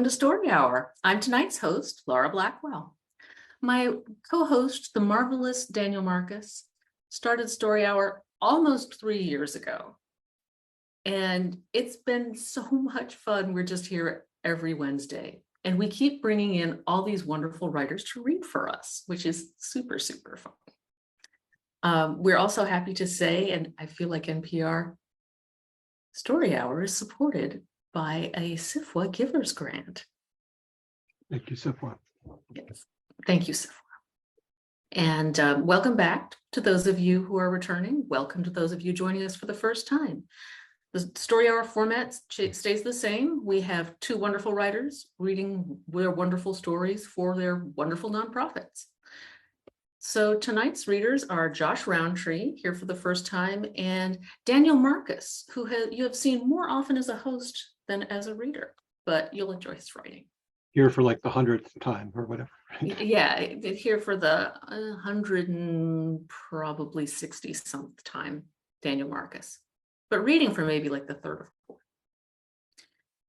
To Story Hour. I'm tonight's host, Laura Blackwell. My co-host, the marvelous Daniel Marcus, started Story Hour almost 3 years ago. And it's been so much fun. We're just here every Wednesday. And we keep bringing in all these wonderful writers to read for us, which is super, super fun. We're also happy to say, and I feel like NPR, Story Hour is supported by a SIFWA Givers Grant. Thank you, SIFWA. Yes, thank you, SIFWA. And welcome back to those of you who are returning. Welcome to those of you joining us for the first time. The Story Hour format stays the same. We have two wonderful writers reading their wonderful stories for their wonderful nonprofits. So tonight's readers are Josh Rountree, here for the first time, and Daniel Marcus, who you have seen more often as a host than as a reader, but you'll enjoy his writing. Here for like the 100th time or whatever. Right? Yeah, here for the 100 and probably 60-something time, Daniel Marcus, but reading for maybe like the third or fourth.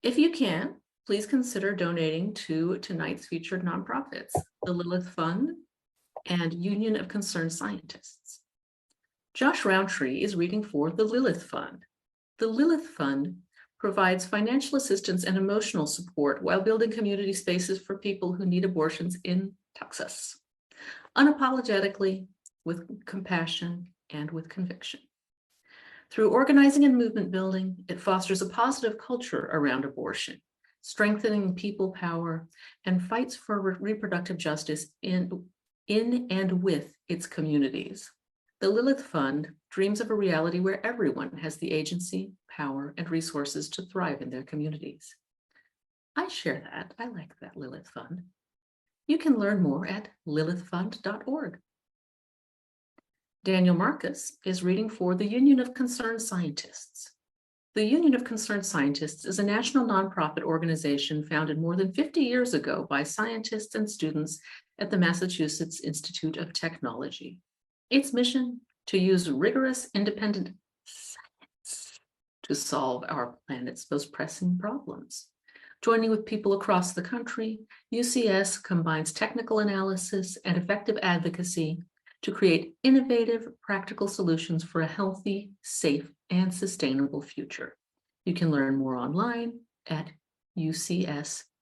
If you can, please consider donating to tonight's featured nonprofits, the Lilith Fund and Union of Concerned Scientists. Josh Rountree is reading for the Lilith Fund. The Lilith Fund provides financial assistance and emotional support while building community spaces for people who need abortions in Texas, unapologetically, with compassion, and with conviction. Through organizing and movement building, it fosters a positive culture around abortion, strengthening people power, and fights for reproductive justice in and with its communities. The Lilith Fund dreams of a reality where everyone has the agency, power, and resources to thrive in their communities. I share that. I like that Lilith Fund. You can learn more at lilithfund.org. Daniel Marcus is reading for the Union of Concerned Scientists. The Union of Concerned Scientists is a national nonprofit organization founded more than 50 years ago by scientists and students at the Massachusetts Institute of Technology. Its mission: to use rigorous, independent science to solve our planet's most pressing problems. Joining with people across the country, UCS combines technical analysis and effective advocacy to create innovative, practical solutions for a healthy, safe, and sustainable future. You can learn more online at ucsusa.org.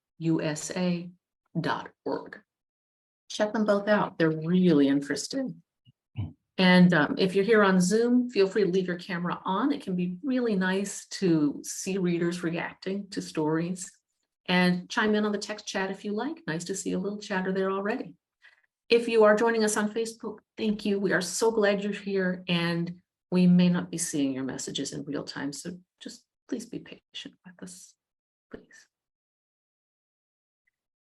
Check them both out. They're really interesting. And if you're here on Zoom, feel free to leave your camera on. It can be really nice to see readers reacting to stories, and chime in on the text chat if you like. Nice to see a little chatter there already. If you are joining us on Facebook, thank you. We are so glad you're here, and we may not be seeing your messages in real time, so just please be patient with us, please.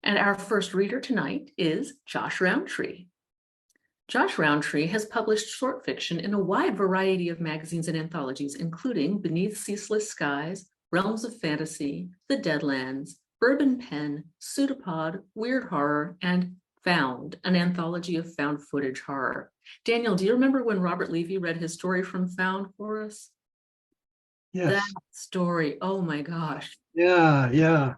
And our first reader tonight is Josh Rountree. Josh Rountree has published short fiction in a wide variety of magazines and anthologies, including Beneath Ceaseless Skies, Realms of Fantasy, The Deadlands, Bourbon Pen, Pseudopod, Weird Horror, and Found, an anthology of found footage horror. Daniel, do you remember when Robert Levy read his story from Found for us? Yes. That story, oh my gosh. Yeah.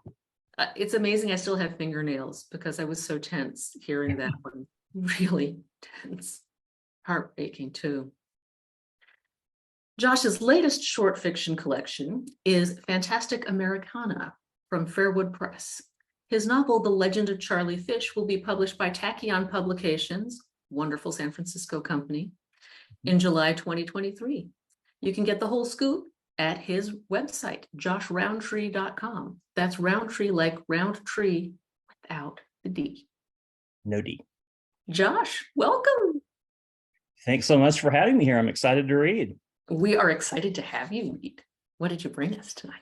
It's amazing I still have fingernails because I was so tense hearing that one. Really tense. Heartbreaking too. Josh's latest short fiction collection is Fantastic Americana from Fairwood Press. His novel, The Legend of Charlie Fish, will be published by Tachyon Publications, wonderful San Francisco company, in July 2023. You can get the whole scoop at his website, joshrountree.com. That's Rountree like round tree without the D. No D. Josh, welcome. Thanks so much for having me here. I'm excited to read. We are excited to have you read. What did you bring us tonight?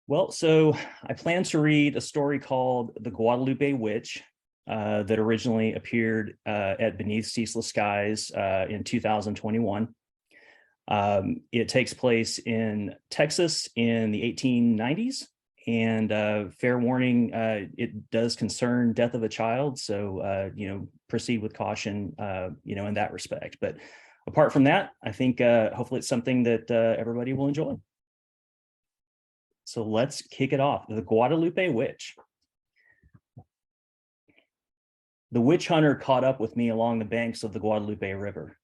Well, so I plan to read a story called The Guadalupe Witch that originally appeared at Beneath Ceaseless Skies in 2021. It takes place in Texas in the 1890s, and fair warning, it does concern death of a child. So, proceed with caution, in that respect. But apart from that, I think hopefully it's something that everybody will enjoy. So let's kick it off. The Guadalupe Witch. The witch hunter caught up with me along the banks of the Guadalupe River.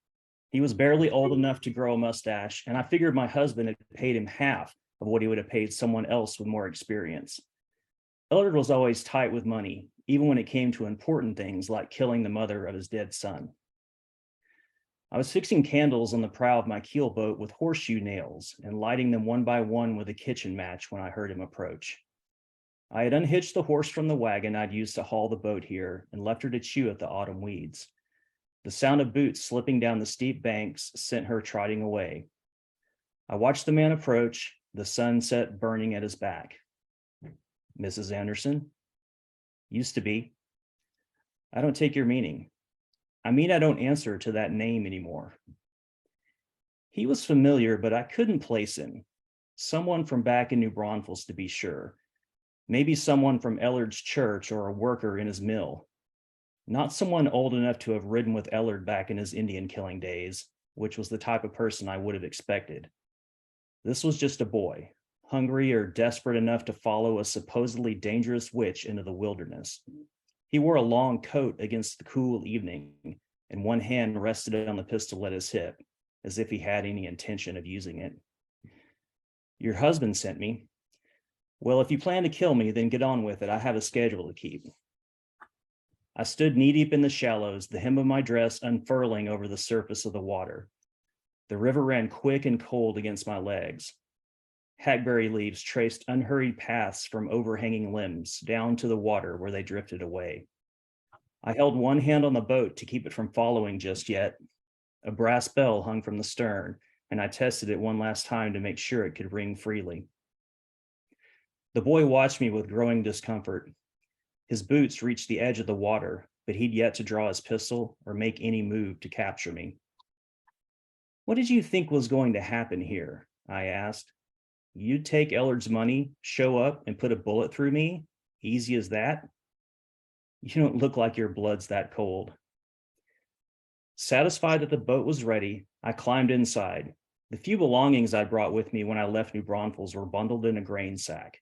He was barely old enough to grow a mustache, and I figured my husband had paid him half of what he would have paid someone else with more experience. Ellard was always tight with money, even when it came to important things like killing the mother of his dead son. I was fixing candles on the prow of my keel boat with horseshoe nails and lighting them one by one with a kitchen match when I heard him approach. I had unhitched the horse from the wagon I'd used to haul the boat here and left her to chew at the autumn weeds. The sound of boots slipping down the steep banks sent her trotting away. I watched the man approach, the sunset burning at his back. Mrs. Anderson? Used to be. I don't take your meaning. I mean, I don't answer to that name anymore. He was familiar, but I couldn't place him. Someone from back in New Braunfels, to be sure. Maybe someone from Ellard's church or a worker in his mill. Not someone old enough to have ridden with Ellard back in his Indian killing days, which was the type of person I would have expected. This was just a boy, hungry or desperate enough to follow a supposedly dangerous witch into the wilderness. He wore a long coat against the cool evening, and one hand rested on the pistol at his hip, as if he had any intention of using it. Your husband sent me. Well, if you plan to kill me, then get on with it. I have a schedule to keep. I stood knee-deep in the shallows, the hem of my dress unfurling over the surface of the water. The river ran quick and cold against my legs. Hackberry leaves traced unhurried paths from overhanging limbs down to the water where they drifted away. I held one hand on the boat to keep it from following just yet. A brass bell hung from the stern, and I tested it one last time to make sure it could ring freely. The boy watched me with growing discomfort. His boots reached the edge of the water, but he'd yet to draw his pistol or make any move to capture me. What did you think was going to happen here? I asked. You'd take Ellard's money, show up, and put a bullet through me? Easy as that? You don't look like your blood's that cold. Satisfied that the boat was ready, I climbed inside. The few belongings I brought with me when I left New Braunfels were bundled in a grain sack.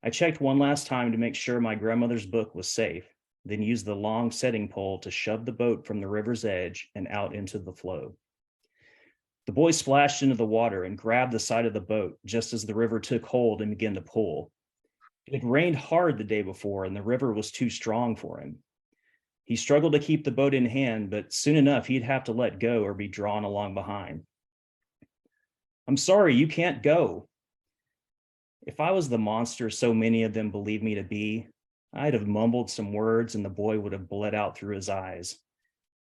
I checked one last time to make sure my grandmother's book was safe, then used the long setting pole to shove the boat from the river's edge and out into the flow. The boy splashed into the water and grabbed the side of the boat just as the river took hold and began to pull. It had rained hard the day before, and the river was too strong for him. He struggled to keep the boat in hand, but soon enough he'd have to let go or be drawn along behind. I'm sorry, you can't go. If I was the monster so many of them believed me to be, I'd have mumbled some words and the boy would have bled out through his eyes.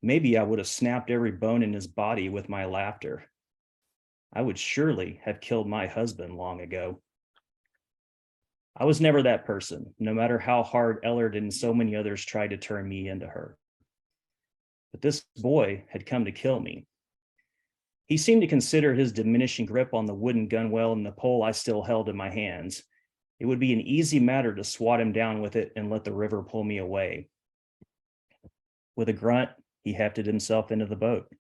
Maybe I would have snapped every bone in his body with my laughter. I would surely have killed my husband long ago. I was never that person, no matter how hard Ellard and so many others tried to turn me into her. But this boy had come to kill me. He seemed to consider his diminishing grip on the wooden gunwale and the pole I still held in my hands. It would be an easy matter to swat him down with it and let the river pull me away. With a grunt, he hefted himself into the boat.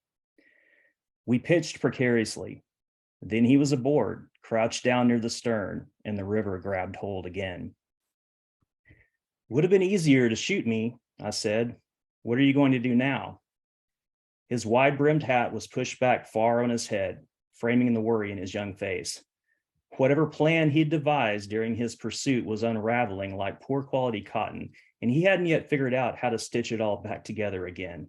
We pitched precariously. Then he was aboard, crouched down near the stern, and the river grabbed hold again. Would have been easier to shoot me, I said. What are you going to do now? His wide-brimmed hat was pushed back far on his head, framing the worry in his young face. Whatever plan he'd devised during his pursuit was unraveling like poor quality cotton, and he hadn't yet figured out how to stitch it all back together again.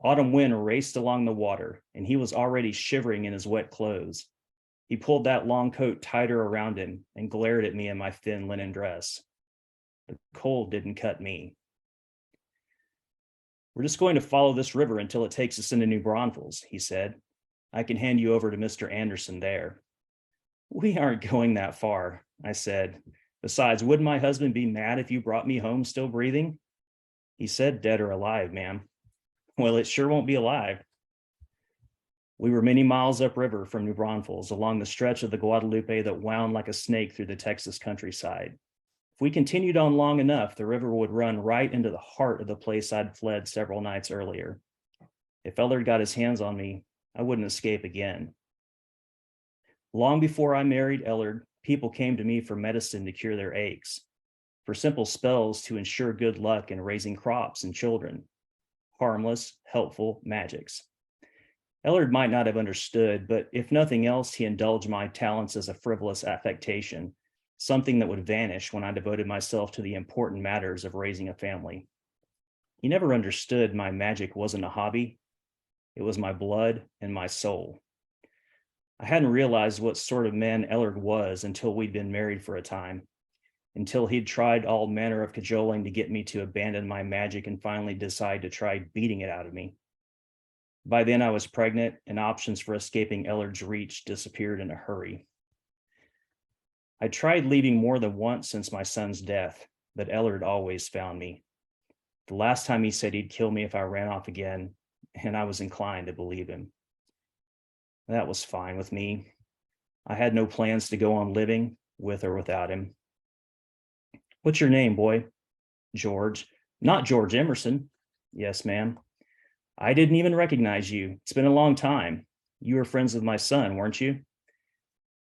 Autumn wind raced along the water, and he was already shivering in his wet clothes. He pulled that long coat tighter around him and glared at me in my thin linen dress. The cold didn't cut me. We're just going to follow this river until it takes us into New Braunfels, he said. I can hand you over to Mr. Anderson there. We aren't going that far, I said. Besides, wouldn't my husband be mad if you brought me home still breathing? He said dead or alive, ma'am. Well, it sure won't be alive. We were many miles upriver from New Braunfels, along the stretch of the Guadalupe that wound like a snake through the Texas countryside. If we continued on long enough, the river would run right into the heart of the place I'd fled several nights earlier. If Ellard got his hands on me, I wouldn't escape again. Long before I married Ellard, people came to me for medicine to cure their aches. for simple spells to ensure good luck in raising crops and children. Harmless, helpful magics. Ellard might not have understood, but if nothing else, he indulged my talents as a frivolous affectation, something that would vanish when I devoted myself to the important matters of raising a family. He never understood my magic wasn't a hobby. It was my blood and my soul. I hadn't realized what sort of man Ellard was until we'd been married for a time, until he'd tried all manner of cajoling to get me to abandon my magic and finally decide to try beating it out of me. By then I was pregnant, and options for escaping Ellard's reach disappeared in a hurry. I tried leaving more than once since my son's death, but Ellard always found me. The last time he said he'd kill me if I ran off again, and I was inclined to believe him. That was fine with me. I had no plans to go on living with or without him. What's your name, boy? George. Not George Emerson. Yes, ma'am. I didn't even recognize you. It's been a long time. You were friends with my son, weren't you?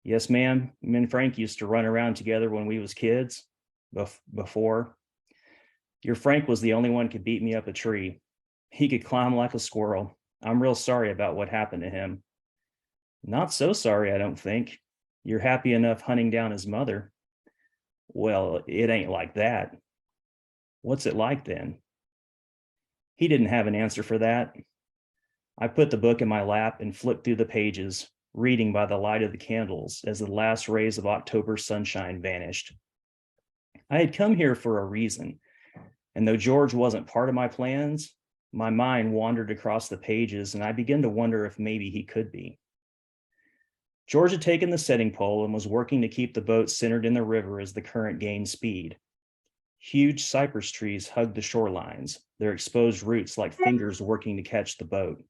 Yes, ma'am. Me and Frank used to run around together when we was kids. Before. Your Frank was the only one could beat me up a tree. He could climb like a squirrel. I'm real sorry about what happened to him. Not so sorry, I don't think. You're happy enough hunting down his mother. Well, it ain't like that. What's it like then? He didn't have an answer for that. I put the book in my lap and flipped through the pages, reading by the light of the candles as the last rays of October sunshine vanished. I had come here for a reason, and though George wasn't part of my plans, my mind wandered across the pages, and I began to wonder if maybe he could be. George had taken the setting pole and was working to keep the boat centered in the river as the current gained speed. Huge cypress trees hugged the shorelines, their exposed roots like fingers working to catch the boat.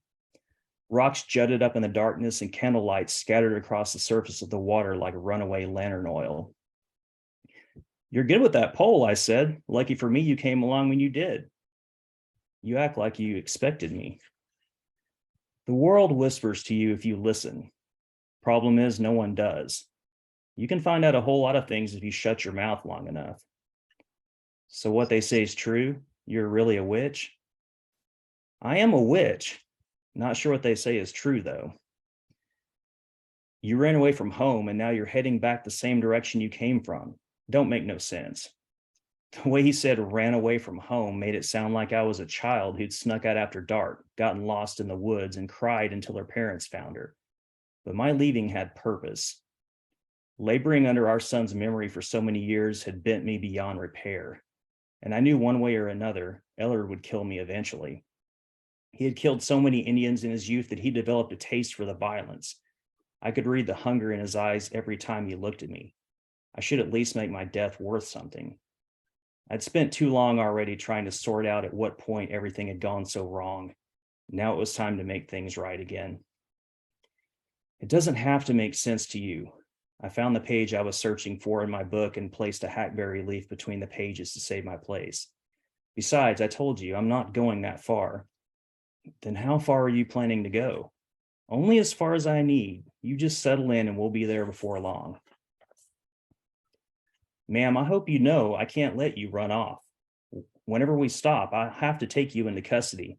Rocks jutted up in the darkness, and candlelight scattered across the surface of the water like runaway lantern oil. You're good with that pole, I said. Lucky for me you came along when you did. You act like you expected me. The world whispers to you if you listen. Problem is, no one does. You can find out a whole lot of things if you shut your mouth long enough. So what they say is true? You're really a witch? I am a witch. Not sure what they say is true, though. You ran away from home, and now you're heading back the same direction you came from. Don't make no sense. The way he said ran away from home made it sound like I was a child who'd snuck out after dark, gotten lost in the woods, and cried until her parents found her. But my leaving had purpose. Laboring under our son's memory for so many years had bent me beyond repair, and I knew one way or another, Ellard would kill me eventually. He had killed so many Indians in his youth that he developed a taste for the violence. I could read the hunger in his eyes every time he looked at me. I should at least make my death worth something. I'd spent too long already trying to sort out at what point everything had gone so wrong. Now it was time to make things right again. It doesn't have to make sense to you. I found the page I was searching for in my book and placed a hackberry leaf between the pages to save my place. Besides, I told you, I'm not going that far. Then how far are you planning to go? Only as far as I need. You just settle in and we'll be there before long. Ma'am, I hope you know I can't let you run off. Whenever we stop, I have to take you into custody.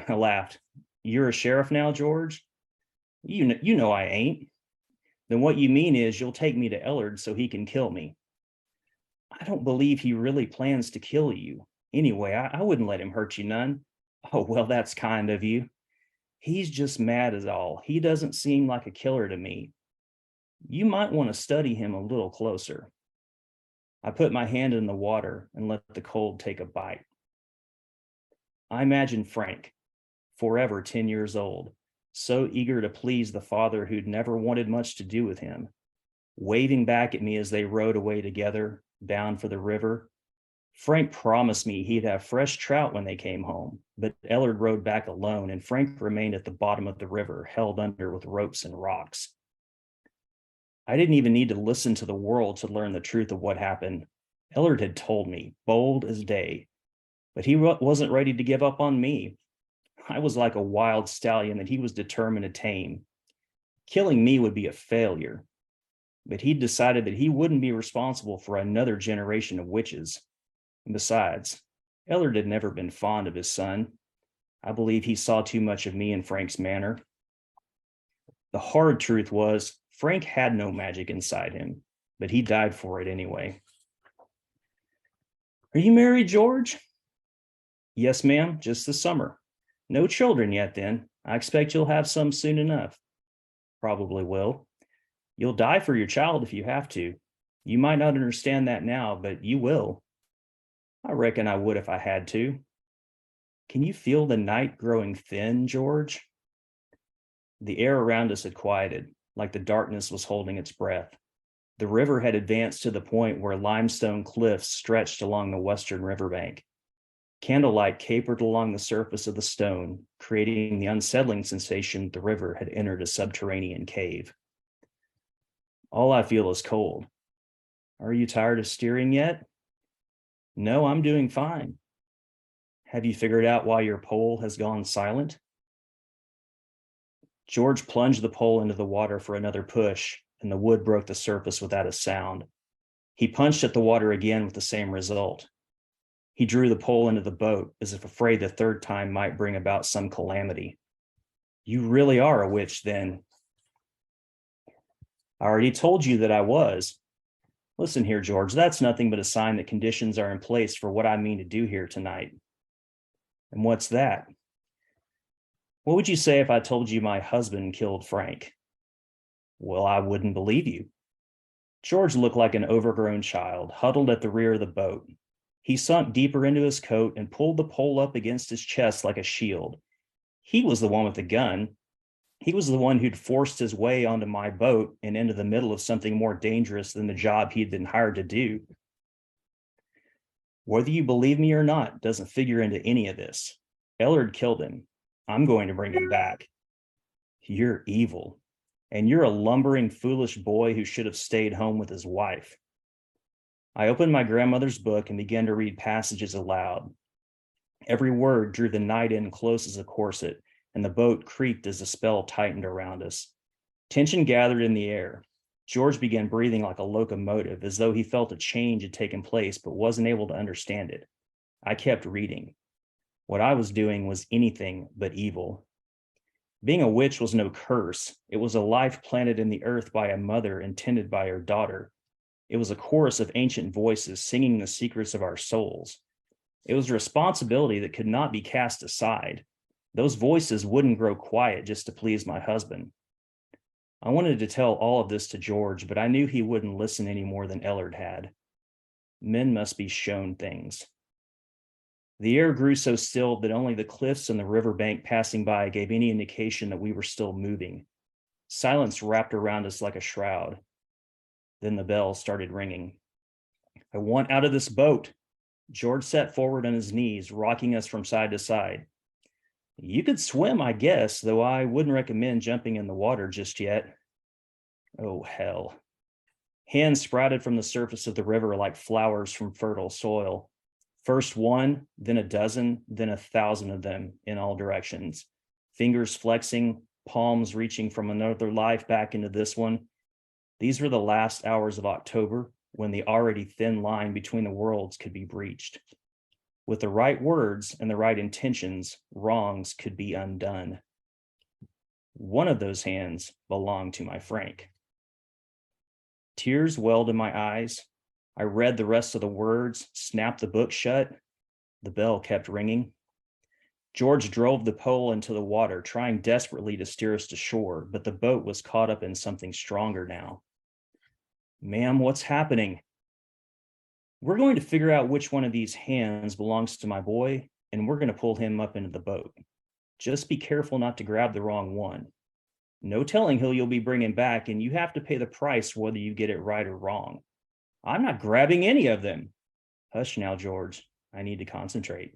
I laughed. You're a sheriff now, George? You know I ain't. Then what you mean is you'll take me to Ellard so he can kill me. I don't believe he really plans to kill you. Anyway, I wouldn't let him hurt you none. Oh, well, that's kind of you. He's just mad as all. He doesn't seem like a killer to me. You might want to study him a little closer. I put my hand in the water and let the cold take a bite. I imagine Frank, forever 10 years old, so eager to please the father who'd never wanted much to do with him, waving back at me as they rowed away together, bound for the river. Frank promised me he'd have fresh trout when they came home, but Ellard rowed back alone, and Frank remained at the bottom of the river, held under with ropes and rocks. I didn't even need to listen to the world to learn the truth of what happened. Ellard had told me, bold as day, but he wasn't ready to give up on me. I was like a wild stallion that he was determined to tame. Killing me would be a failure. but he'd decided that he wouldn't be responsible for another generation of witches. And besides, Ellard had never been fond of his son. I believe he saw too much of me in Frank's manner. The hard truth was, Frank had no magic inside him, but he died for it anyway. Are you married, George? Yes, ma'am, just this summer. No children yet, then. I expect you'll have some soon enough. Probably will. You'll die for your child if you have to. You might not understand that now, but you will. I reckon I would if I had to. Can you feel the night growing thin, George? The air around us had quieted, like the darkness was holding its breath. The river had advanced to the point where limestone cliffs stretched along the western riverbank. Candlelight capered along the surface of the stone, creating the unsettling sensation the river had entered a subterranean cave. All I feel is cold. Are you tired of steering yet? No, I'm doing fine. Have you figured out why your pole has gone silent? George plunged the pole into the water for another push, and the wood broke the surface without a sound. He punched at the water again with the same result. He drew the pole into the boat, as if afraid the third time might bring about some calamity. You really are a witch, then. I already told you that I was. Listen here, George, that's nothing but a sign that conditions are in place for what I mean to do here tonight. And what's that? What would you say if I told you my husband killed Frank? Well, I wouldn't believe you. George looked like an overgrown child, huddled at the rear of the boat. He sunk deeper into his coat and pulled the pole up against his chest like a shield. He was the one with the gun. He was the one who'd forced his way onto my boat and into the middle of something more dangerous than the job he'd been hired to do. Whether you believe me or not doesn't figure into any of this. Ellard killed him. I'm going to bring him back. You're evil. And you're a lumbering, foolish boy who should have stayed home with his wife. I opened my grandmother's book and began to read passages aloud. Every word drew the night in close as a corset, and the boat creaked as the spell tightened around us. Tension gathered in the air. George began breathing like a locomotive, as though he felt a change had taken place but wasn't able to understand it. I kept reading. What I was doing was anything but evil. Being a witch was no curse. It was a life planted in the earth by a mother and tended by her daughter. It was a chorus of ancient voices singing the secrets of our souls. It was a responsibility that could not be cast aside. Those voices wouldn't grow quiet just to please my husband. I wanted to tell all of this to George, but I knew he wouldn't listen any more than Ellard had. Men must be shown things. The air grew so still that only the cliffs and the riverbank passing by gave any indication that we were still moving. Silence wrapped around us like a shroud. Then the bell started ringing. I want out of this boat. George sat forward on his knees, rocking us from side to side. You could swim, I guess, though I wouldn't recommend jumping in the water just yet. Oh, hell. Hands sprouted from the surface of the river like flowers from fertile soil. First one, then a dozen, then 1,000 of them in all directions. Fingers flexing, palms reaching from another life back into this one. These were the last hours of October, when the already thin line between the worlds could be breached. With the right words and the right intentions, wrongs could be undone. One of those hands belonged to my Frank. Tears welled in my eyes. I read the rest of the words, snapped the book shut. The bell kept ringing. George drove the pole into the water, trying desperately to steer us to shore, but the boat was caught up in something stronger now. Ma'am, what's happening? We're going to figure out which one of these hands belongs to my boy, and we're going to pull him up into the boat. Just be careful not to grab the wrong one. No telling who you'll be bringing back, and you have to pay the price whether you get it right or wrong. I'm not grabbing any of them. Hush now, George. I need to concentrate.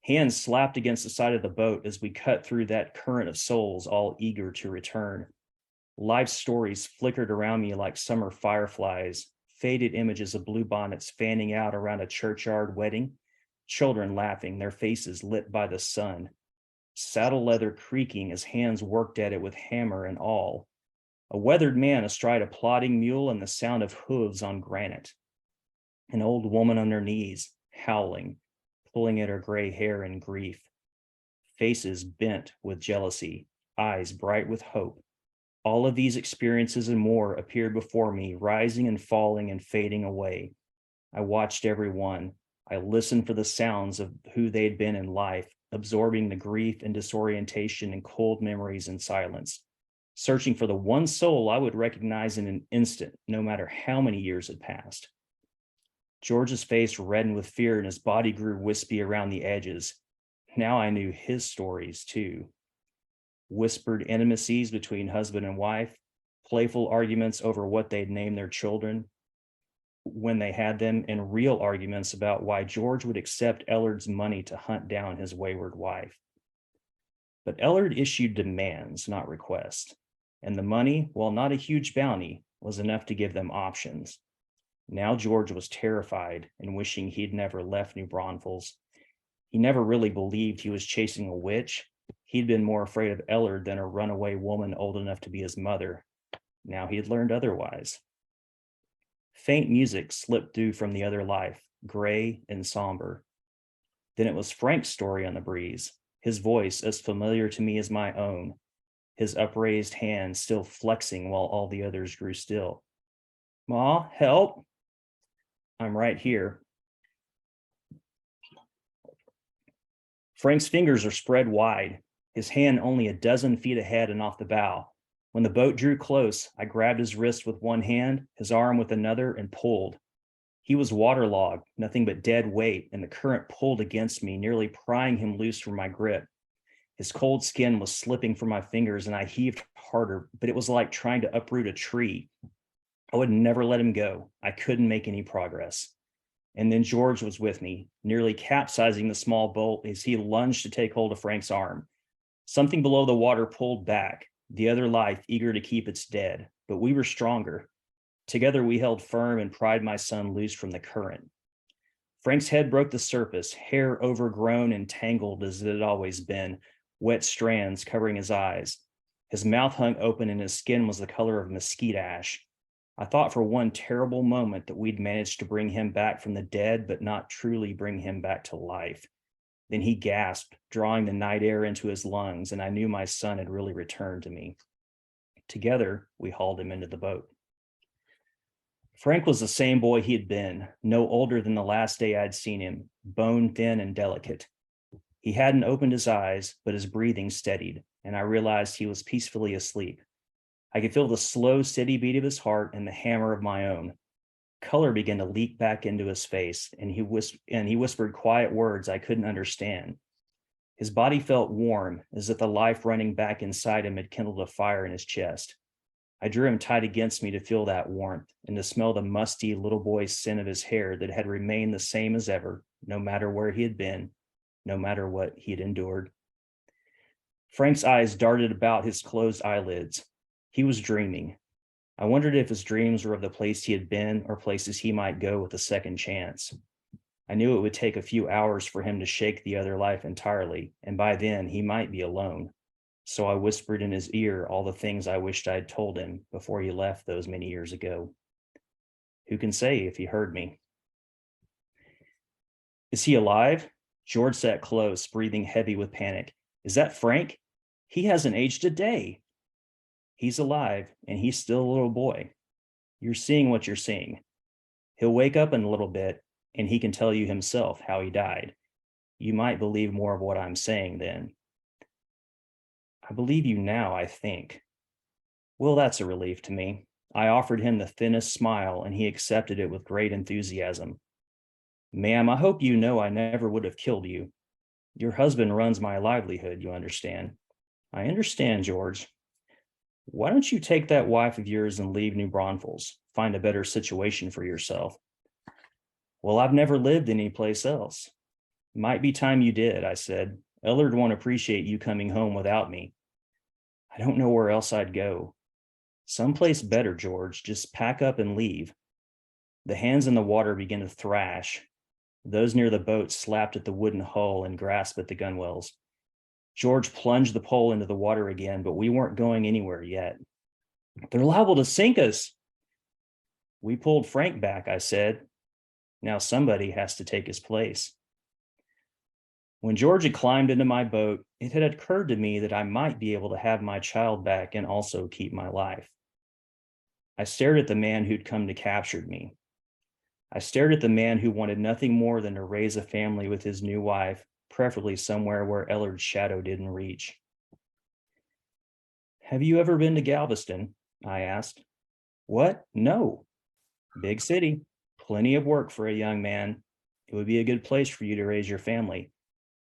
Hands slapped against the side of the boat as we cut through that current of souls, all eager to return. Life stories flickered around me like summer fireflies, faded images of bluebonnets fanning out around a churchyard wedding, children laughing, their faces lit by the sun, saddle leather creaking as hands worked at it with hammer and awl, A weathered man astride a plodding mule and the sound of hooves on granite. An old woman on her knees, howling, pulling at her gray hair in grief. Faces bent with jealousy, eyes bright with hope. All of these experiences and more appeared before me, rising and falling and fading away. I watched every one. I listened for the sounds of who they'd been in life, absorbing the grief and disorientation and cold memories in silence, searching for the one soul I would recognize in an instant, no matter how many years had passed. George's face reddened with fear and his body grew wispy around the edges. Now I knew his stories too. Whispered intimacies between husband and wife, playful arguments over what they'd name their children when they had them, and real arguments about why George would accept Ellard's money to hunt down his wayward wife. But Ellard issued demands, not requests, and the money, while not a huge bounty, was enough to give them options. Now George was terrified and wishing he'd never left New Braunfels. He never really believed he was chasing a witch. He'd been more afraid of Ellard than a runaway woman old enough to be his mother. Now he had learned otherwise. Faint music slipped through from the other life, gray and somber. Then it was Frank's story on the breeze, his voice as familiar to me as my own, his upraised hand still flexing while all the others grew still. "Ma, help." "I'm right here." Frank's fingers are spread wide, his hand only a dozen feet ahead and off the bow. When the boat drew close, I grabbed his wrist with one hand, his arm with another, and pulled. He was waterlogged, nothing but dead weight, and the current pulled against me, nearly prying him loose from my grip. His cold skin was slipping from my fingers, and I heaved harder, but it was like trying to uproot a tree. I would never let him go. I couldn't make any progress. And then George was with me, nearly capsizing the small boat as he lunged to take hold of Frank's arm. Something below the water pulled back, the other life eager to keep its dead, but we were stronger. Together we held firm and pried my son loose from the current. Frank's head broke the surface, hair overgrown and tangled as it had always been, wet strands covering his eyes. His mouth hung open and his skin was the color of mesquite ash. I thought for one terrible moment that we'd managed to bring him back from the dead, but not truly bring him back to life. Then he gasped, drawing the night air into his lungs, and I knew my son had really returned to me. Together, we hauled him into the boat. Frank was the same boy he had been, no older than the last day I'd seen him, bone thin and delicate. He hadn't opened his eyes, but his breathing steadied, and I realized he was peacefully asleep. I could feel the slow, steady beat of his heart and the hammer of my own. Color began to leak back into his face, and he whispered quiet words I couldn't understand. His body felt warm, as if the life running back inside him had kindled a fire in his chest. I drew him tight against me to feel that warmth and to smell the musty little boy's scent of his hair that had remained the same as ever, no matter where he had been, no matter what he had endured. Frank's eyes darted about his closed eyelids. He was dreaming. I wondered if his dreams were of the place he had been or places he might go with a second chance. I knew it would take a few hours for him to shake the other life entirely, and by then he might be alone. So I whispered in his ear all the things I wished I had told him before he left those many years ago. Who can say if he heard me? "Is he alive?" George sat close, breathing heavy with panic. "Is that Frank? He hasn't aged a day." "He's alive, and he's still a little boy. You're seeing what you're seeing. He'll wake up in a little bit, and he can tell you himself how he died. You might believe more of what I'm saying then." "I believe you now, I think." Well, that's a relief to me. I offered him the thinnest smile, and he accepted it with great enthusiasm. "Ma'am, I hope you know I never would have killed you. Your husband runs my livelihood, you understand." "I understand, George. Why don't you take that wife of yours and leave New Braunfels, find a better situation for yourself?" "Well, I've never lived any place else." "Might be time you did," I said. "Ellard won't appreciate you coming home without me." "I don't know where else I'd go." "Someplace better, George. Just pack up and leave." The hands in the water began to thrash. Those near the boat slapped at the wooden hull and grasped at the gunwales. George plunged the pole into the water again, but we weren't going anywhere yet. They're liable to sink us. We pulled Frank back, I said. Now somebody has to take his place. When George had climbed into my boat, it had occurred to me that I might be able to have my child back and also keep my life. I stared at the man who'd come to capture me. I stared at the man who wanted nothing more than to raise a family with his new wife, preferably somewhere where Ellard's shadow didn't reach. Have you ever been to Galveston? I asked. What? No. Big city, plenty of work for a young man. It would be a good place for you to raise your family.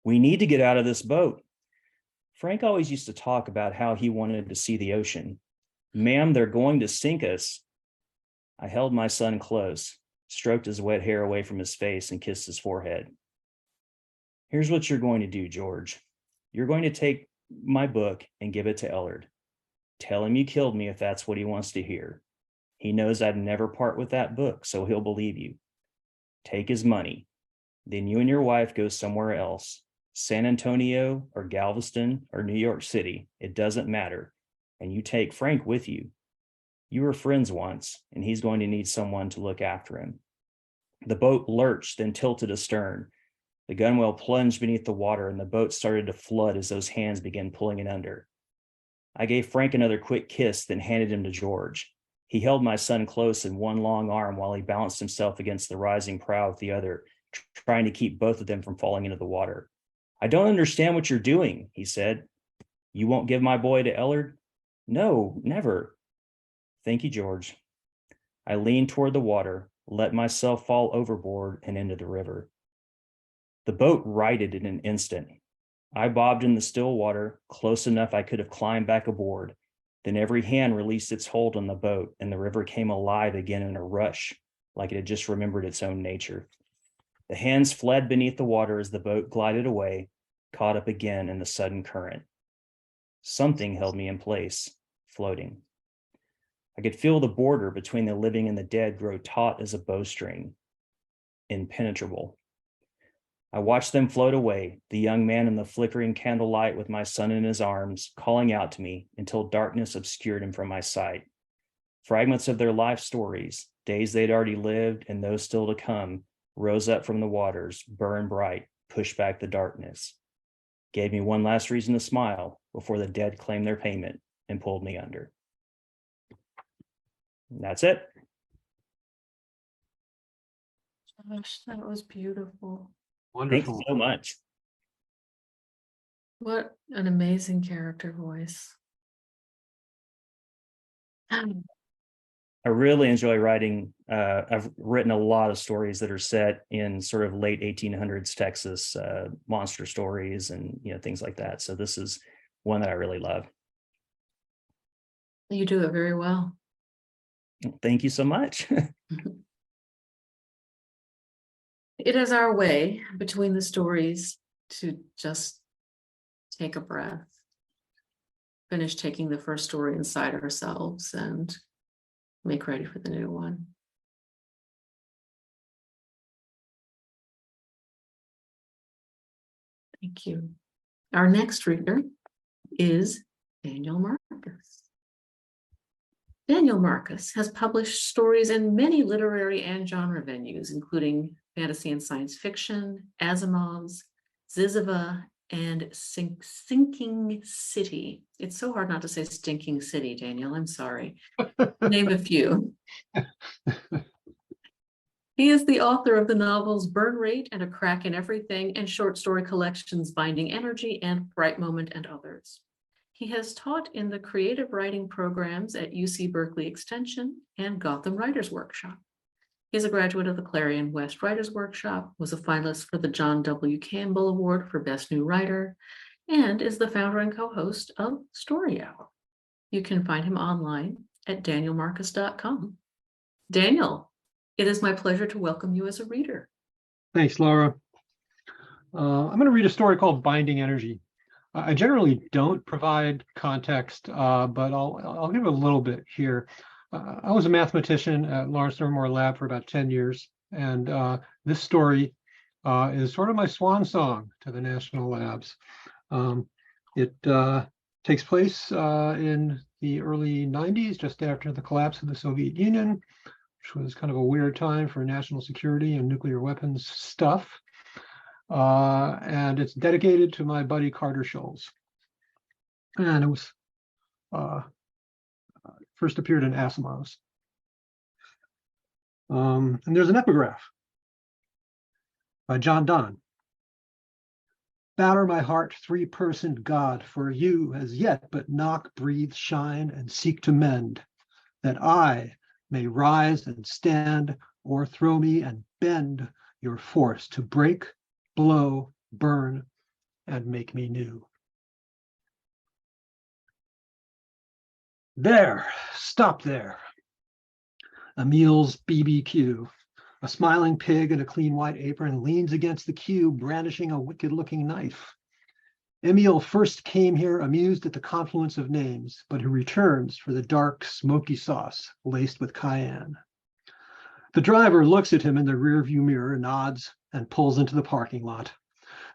We need to get out of this boat. Frank always used to talk about how he wanted to see the ocean. Ma'am, they're going to sink us. I held my son close, stroked his wet hair away from his face, and kissed his forehead. Here's what you're going to do, George. You're going to take my book and give it to Ellard. Tell him you killed me if that's what he wants to hear. He knows I'd never part with that book, so he'll believe you. Take his money. Then you and your wife go somewhere else. San Antonio or Galveston or New York City. It doesn't matter. And you take Frank with you. You were friends once, and he's going to need someone to look after him. The boat lurched, then tilted astern. The gunwale plunged beneath the water, and the boat started to flood as those hands began pulling it under. I gave Frank another quick kiss, then handed him to George. He held my son close in one long arm while he balanced himself against the rising prow with the other, trying to keep both of them from falling into the water. I don't understand what you're doing, he said. You won't give my boy to Ellard? No, never. Thank you, George. I leaned toward the water, let myself fall overboard and into the river. The boat righted in an instant. I bobbed in the still water, close enough I could have climbed back aboard. Then every hand released its hold on the boat, and the river came alive again in a rush, like it had just remembered its own nature. The hands fled beneath the water as the boat glided away, caught up again in the sudden current. Something held me in place, floating. I could feel the border between the living and the dead grow taut as a bowstring, impenetrable. I watched them float away, the young man in the flickering candlelight with my son in his arms, calling out to me until darkness obscured him from my sight. Fragments of their life stories, days they'd already lived and those still to come, rose up from the waters, burned bright, pushed back the darkness. Gave me one last reason to smile before the dead claimed their payment and pulled me under. And that's it. Gosh, that was beautiful. Thanks Wonderful. so much. What an amazing character voice. I really enjoy writing. I've written a lot of stories that are set in sort of late 1800s Texas, monster stories and things like that. So this is one that I really love. You do it very well. Thank you so much. It is our way between the stories to just take a breath, finish taking the first story inside ourselves, and make ready for the new one. Thank you. Our next reader is Daniel Marcus. Daniel Marcus has published stories in many literary and genre venues, including fantasy and science fiction, Asimov's, Zizova, and Sinking City. It's so hard not to say Stinking City, Daniel. I'm sorry. Name a few. He is the author of the novels Burn Rate and A Crack in Everything, and short story collections Binding Energy and Bright Moment and others. He has taught in the creative writing programs at UC Berkeley Extension and Gotham Writers Workshop. He is a graduate of the Clarion West Writers Workshop, was a finalist for the John W. Campbell Award for Best New Writer, and is the founder and co-host of Story Hour. You can find him online at danielmarcus.com. Daniel, it is my pleasure to welcome you as a reader. Thanks, Laura. I'm going to read a story called Binding Energy. I generally don't provide context, but I'll give a little bit here. I was a mathematician at Lawrence Livermore Lab for about 10 years, and this story is sort of my swan song to the national labs. It Takes place in the early 90s, just after the collapse of the Soviet Union, which was kind of a weird time for national security and nuclear weapons stuff. And it's dedicated to my buddy Carter Scholes. And it was first appeared in Asimov's. And there's an epigraph by John Donne. Batter my heart, three-personed God, for you as yet but knock, breathe, shine, and seek to mend, that I may rise and stand, o'erthrow me and bend your force to break, blow, burn, and make me new. There, stop there. Emil's BBQ. A smiling pig in a clean white apron leans against the cube, brandishing a wicked-looking knife. Emil first came here amused at the confluence of names, but he returns for the dark, smoky sauce laced with cayenne. The driver looks at him in the rearview mirror, nods, and pulls into the parking lot.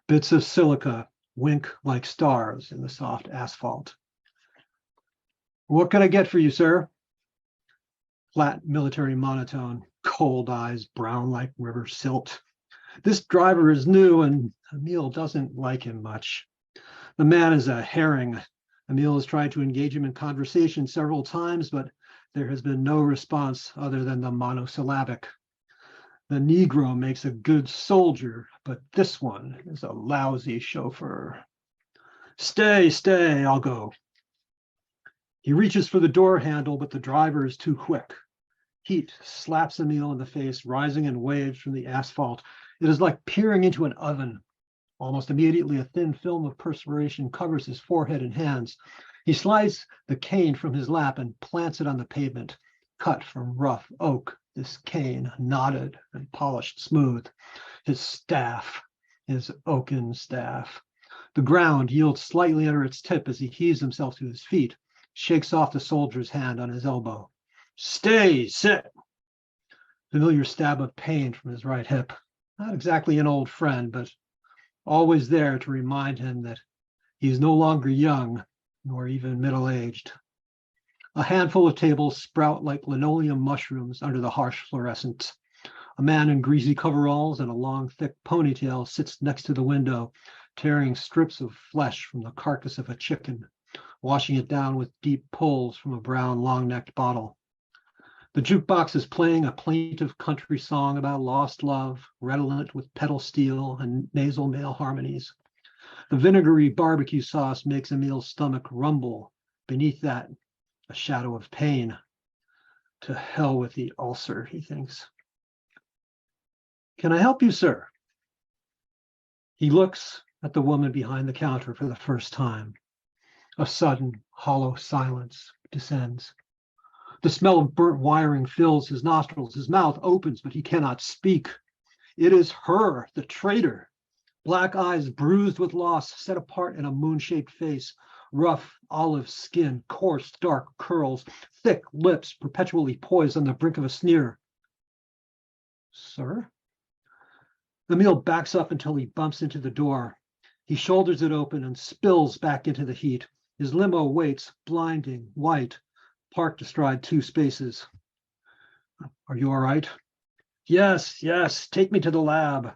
Bits of silica wink like stars in the soft asphalt. What can I get for you, sir? Flat military monotone, cold eyes brown like river silt. This driver is new and Emil doesn't like him much. The man is a herring. Emil has tried to engage him in conversation several times, but there has been no response other than the monosyllabic. The Negro makes a good soldier, but this one is a lousy chauffeur. Stay, stay, I'll go. He reaches for the door handle, but the driver is too quick. Heat slaps Emil in the face, rising in waves from the asphalt. It is like peering into an oven. Almost immediately, a thin film of perspiration covers his forehead and hands. He slides the cane from his lap and plants it on the pavement. Cut from rough oak, this cane, knotted and polished smooth. His staff, his oaken staff. The ground yields slightly under its tip as he heaves himself to his feet, shakes off the soldier's hand on his elbow. Stay, sit. Familiar stab of pain from his right hip. Not exactly an old friend, but always there to remind him that he is no longer young, nor even middle-aged. A handful of tables sprout like linoleum mushrooms under the harsh fluorescence. A man in greasy coveralls and a long, thick ponytail sits next to the window, tearing strips of flesh from the carcass of a chicken, washing it down with deep pulls from a brown, long-necked bottle. The jukebox is playing a plaintive country song about lost love, redolent with pedal steel and nasal male harmonies. The vinegary barbecue sauce makes Emil's stomach rumble. Beneath that, a shadow of pain. To hell with the ulcer, he thinks. Can I help you, sir? He looks at the woman behind the counter for the first time. A sudden, hollow silence descends. The smell of burnt wiring fills his nostrils. His mouth opens, but he cannot speak. It is her, the traitor. Black eyes bruised with loss, set apart in a moon-shaped face. Rough olive skin, coarse, dark curls, thick lips perpetually poised on the brink of a sneer. Sir? Emil backs up until he bumps into the door. He shoulders it open and spills back into the heat. His limo waits, blinding, white, parked astride two spaces. Are you all right? Yes, yes, take me to the lab.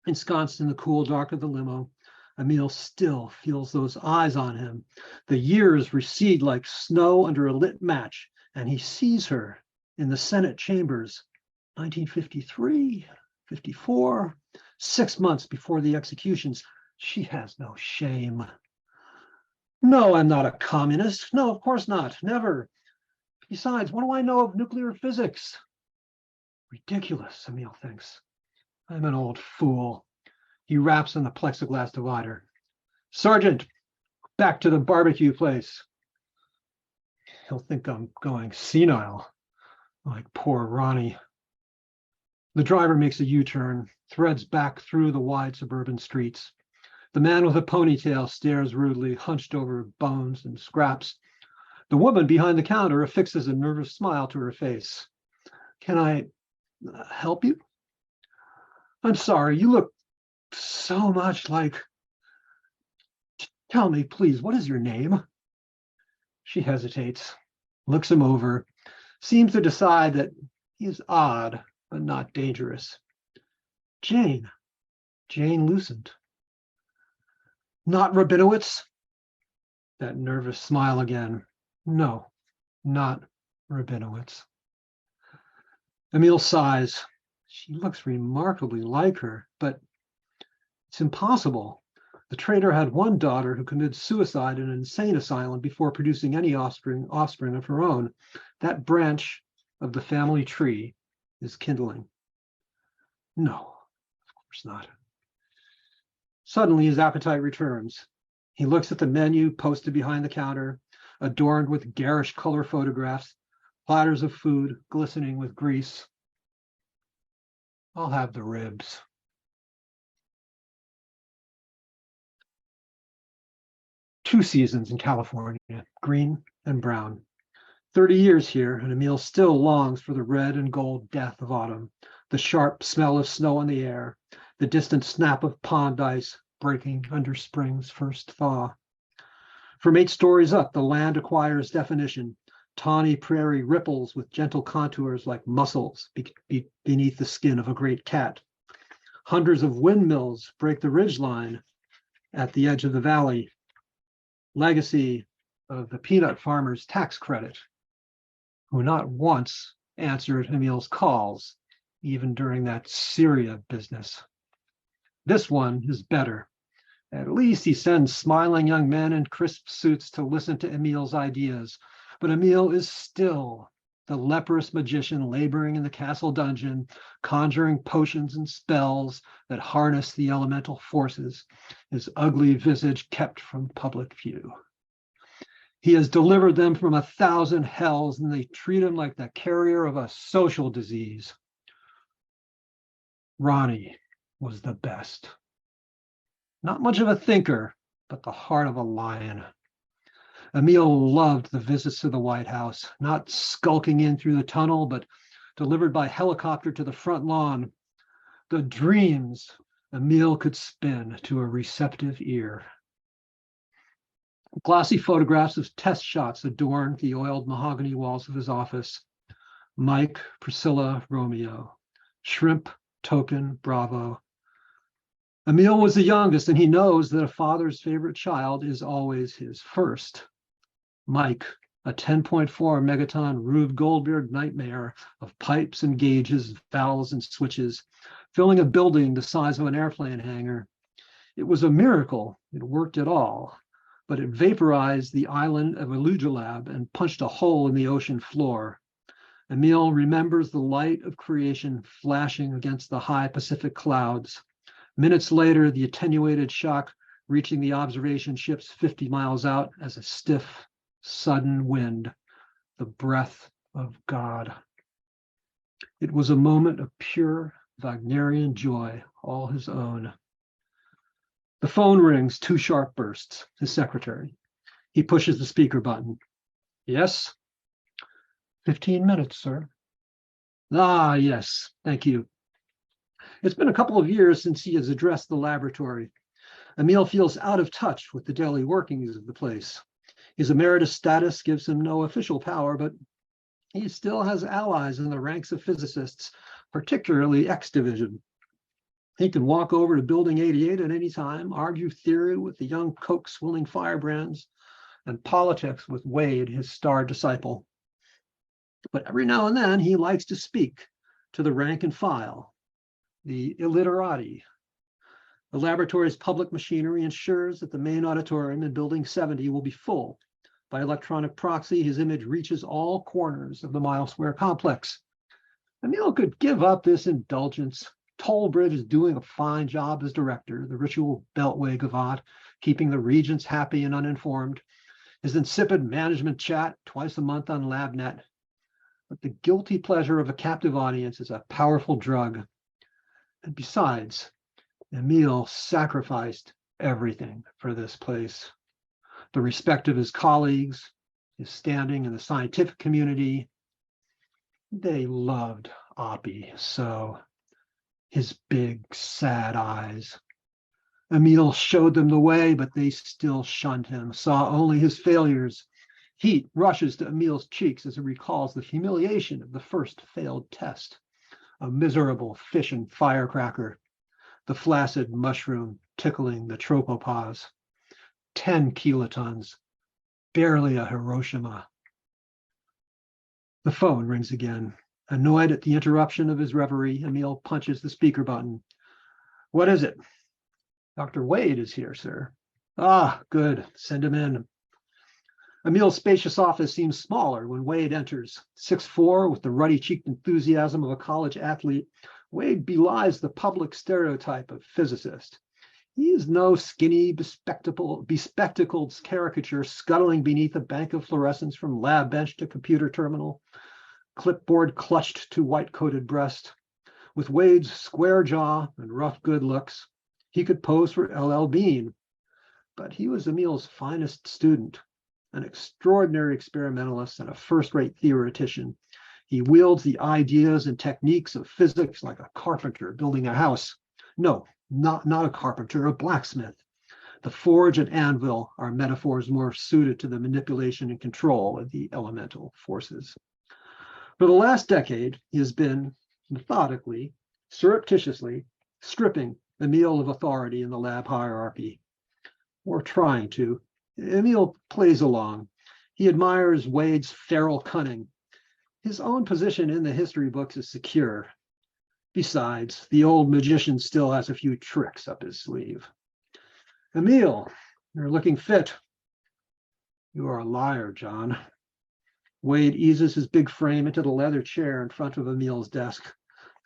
Ensconced in the cool dark of the limo, Emil still feels those eyes on him. The years recede like snow under a lit match, and he sees her in the Senate chambers, 1953, 54, 6 months before the executions. She has no shame. No, I'm not a communist. No, of course not. Never. Besides, what do I know of nuclear physics? Ridiculous, Emil thinks. I'm an old fool. He raps on the plexiglass divider. Sergeant, back to the barbecue place. He'll think I'm going senile, like poor Ronnie. The driver makes a U-turn, threads back through the wide suburban streets. The man with a ponytail stares rudely, hunched over bones and scraps. The woman behind the counter affixes a nervous smile to her face. Can I help you? I'm sorry, you look so much like... Tell me, please, what is your name? She hesitates, looks him over, seems to decide that he is odd, but not dangerous. Jane Lucent. Not Rabinowitz? That nervous smile again. No, not Rabinowitz. Emil sighs. She looks remarkably like her, but it's impossible. The traitor had one daughter who committed suicide in an insane asylum before producing any offspring of her own. That branch of the family tree is kindling. No, of course not. Suddenly, his appetite returns. He looks at the menu posted behind the counter, adorned with garish color photographs, platters of food glistening with grease. I'll have the ribs. Two seasons in California, green and brown. 30 years here, and Emil still longs for the red and gold death of autumn, the sharp smell of snow in the air, the distant snap of pond ice breaking under spring's first thaw. From 8 stories up, the land acquires definition. Tawny prairie ripples with gentle contours like muscles beneath the skin of a great cat. Hundreds of windmills break the ridgeline at the edge of the valley. Legacy of the peanut farmer's tax credit, who not once answered Emil's calls, even during that Syria business. This one is better. At least he sends smiling young men in crisp suits to listen to Emil's ideas. But Emil is still the leprous magician laboring in the castle dungeon, conjuring potions and spells that harness the elemental forces, his ugly visage kept from public view. He has delivered them from 1,000 hells, and they treat him like the carrier of a social disease. Ronnie was the best. Not much of a thinker, but the heart of a lion. Emil loved the visits to the White House, not skulking in through the tunnel, but delivered by helicopter to the front lawn. The dreams Emil could spin to a receptive ear. Glossy photographs of test shots adorned the oiled mahogany walls of his office. Mike, Priscilla, Romeo. Shrimp, Token, Bravo. Emil was the youngest, and he knows that a father's favorite child is always his first. Mike, a 10.4 megaton Rube Goldberg nightmare of pipes and gauges, valves and switches, filling a building the size of an airplane hangar. It was a miracle it worked at all, but it vaporized the island of Eludulab and punched a hole in the ocean floor. Emil remembers the light of creation flashing against the high Pacific clouds. Minutes later, the attenuated shock reaching the observation ships 50 miles out as a stiff, sudden wind, the breath of God. It was a moment of pure Wagnerian joy, all his own. The phone rings 2 sharp bursts, his secretary. He pushes the speaker button. Yes? 15 minutes, sir. Ah, yes, thank you. It's been a couple of years since he has addressed the laboratory. Emil feels out of touch with the daily workings of the place. His emeritus status gives him no official power, but he still has allies in the ranks of physicists, particularly X Division. He can walk over to Building 88 at any time, argue theory with the young coke-swilling firebrands, and politics with Wade, his star disciple. But every now and then, he likes to speak to the rank and file, the illiterati. The laboratory's public machinery ensures that the main auditorium in Building 70 will be full. By electronic proxy, his image reaches all corners of the mile square complex. Emil could give up this indulgence. Tollbridge is doing a fine job as director, the ritual beltway gavotte, keeping the regents happy and uninformed. His insipid management chat twice a month on LabNet. But the guilty pleasure of a captive audience is a powerful drug. And besides, Emil sacrificed everything for this place. The respect of his colleagues, his standing in the scientific community. They loved Oppie so. His big, sad eyes. Emil showed them the way, but they still shunned him, saw only his failures. Heat rushes to Emil's cheeks as he recalls the humiliation of the first failed test. A miserable fission firecracker, the flaccid mushroom tickling the tropopause. 10 kilotons, barely a Hiroshima. The phone rings again. Annoyed at the interruption of his reverie, Emil punches the speaker button. What is it? Dr. Wade is here, sir. Ah, good. Send him in. Emil's spacious office seems smaller when Wade enters. 6'4", with the ruddy-cheeked enthusiasm of a college athlete, Wade belies the public stereotype of physicist. He is no skinny, bespectacled caricature scuttling beneath a bank of fluorescence from lab bench to computer terminal, clipboard clutched to white-coated breast. With Wade's square jaw and rough good looks, he could pose for L.L. Bean. But he was Emil's finest student, an extraordinary experimentalist and a first-rate theoretician. He wields the ideas and techniques of physics like a carpenter building a house. No, not a carpenter, a blacksmith. The forge and anvil are metaphors more suited to the manipulation and control of the elemental forces. For the last decade, he has been methodically, surreptitiously stripping Emil of authority in the lab hierarchy, or trying to. Emil plays along. He admires Wade's feral cunning. His own position in the history books is secure. Besides, the old magician still has a few tricks up his sleeve. Emil, you're looking fit. You are a liar, John. Wade eases his big frame into the leather chair in front of Emil's desk,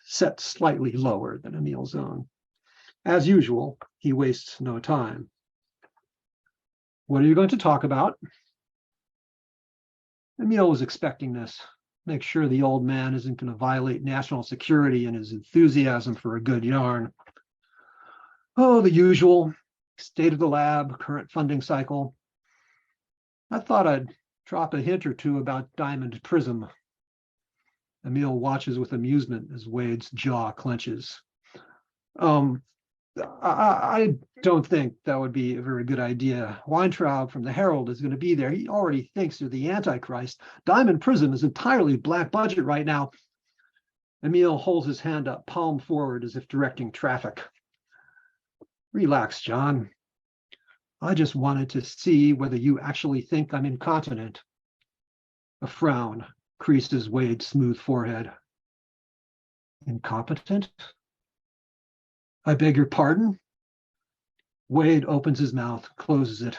set slightly lower than Emil's own. As usual, he wastes no time. What are you going to talk about? Emil was expecting this. Make sure the old man isn't going to violate national security in his enthusiasm for a good yarn. Oh, the usual. State of the lab, current funding cycle. I thought I'd drop a hint or two about Diamond Prism. Emil watches with amusement as Wade's jaw clenches. I don't think that would be a very good idea. Weintraub from the Herald is going to be there. He already thinks they're the Antichrist. Diamond Prism is entirely black budget right now. Emil holds his hand up, palm forward, as if directing traffic. Relax, John. I just wanted to see whether you actually think I'm incontinent. A frown creases Wade's smooth forehead. Incompetent? I beg your pardon? Wade opens his mouth, closes it.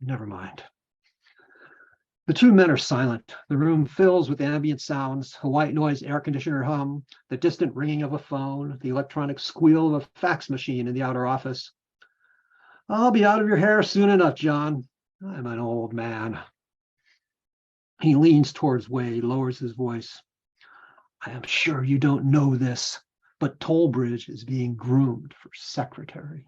Never mind. The two men are silent. The room fills with ambient sounds, a white noise air conditioner hum, the distant ringing of a phone, the electronic squeal of a fax machine in the outer office. I'll be out of your hair soon enough, John. I'm an old man. He leans towards Wade, lowers his voice. I am sure you don't know this, but Tollbridge is being groomed for secretary.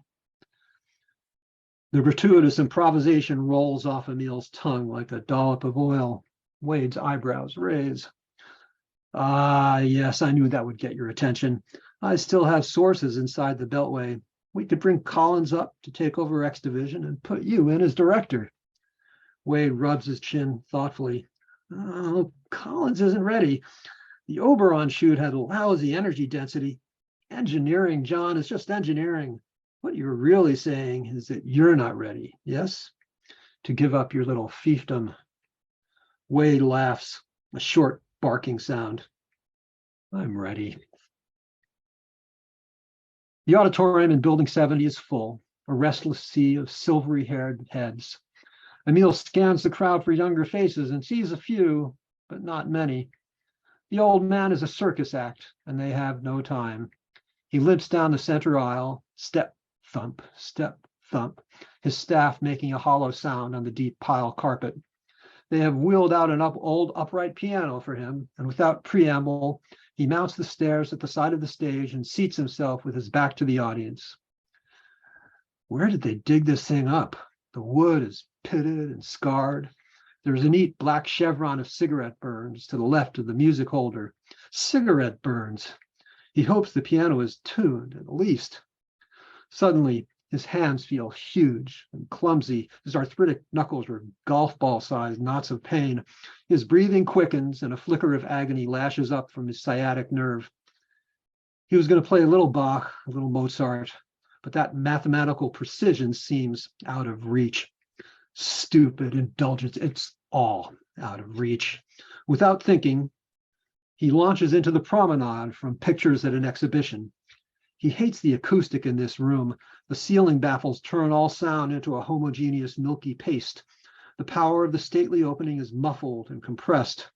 The gratuitous improvisation rolls off Emil's tongue like a dollop of oil. Wade's eyebrows raise. Ah, yes, I knew that would get your attention. I still have sources inside the Beltway. We could bring Collins up to take over X Division and put you in as director. Wade rubs his chin thoughtfully. Oh, Collins isn't ready. The Oberon chute had lousy energy density. Engineering, John, is just engineering. What you're really saying is that you're not ready, yes? To give up your little fiefdom. Wade laughs, a short barking sound. I'm ready. The auditorium in Building 70 is full, a restless sea of silvery-haired heads. Emil scans the crowd for younger faces and sees a few, but not many. The old man is a circus act, and they have no time. He limps down the center aisle, step, thump, his staff making a hollow sound on the deep pile carpet. They have wheeled out an old upright piano for him, and without preamble, he mounts the stairs at the side of the stage and seats himself with his back to the audience. Where did they dig this thing up? The wood is pitted and scarred. There's a neat black chevron of cigarette burns to the left of the music holder. Cigarette burns. He hopes the piano is tuned, at least. Suddenly, His hands feel huge and clumsy. His arthritic knuckles are golf ball-sized knots of pain. His breathing quickens and a flicker of agony lashes up from his sciatic nerve. He was going to play a little Bach, a little Mozart, but that mathematical precision seems out of reach. Stupid indulgence, it's all out of reach. Without thinking, he launches into the promenade from pictures at an exhibition. He hates the acoustic in this room. The ceiling baffles turn all sound into a homogeneous milky paste. The power of the stately opening is muffled and compressed.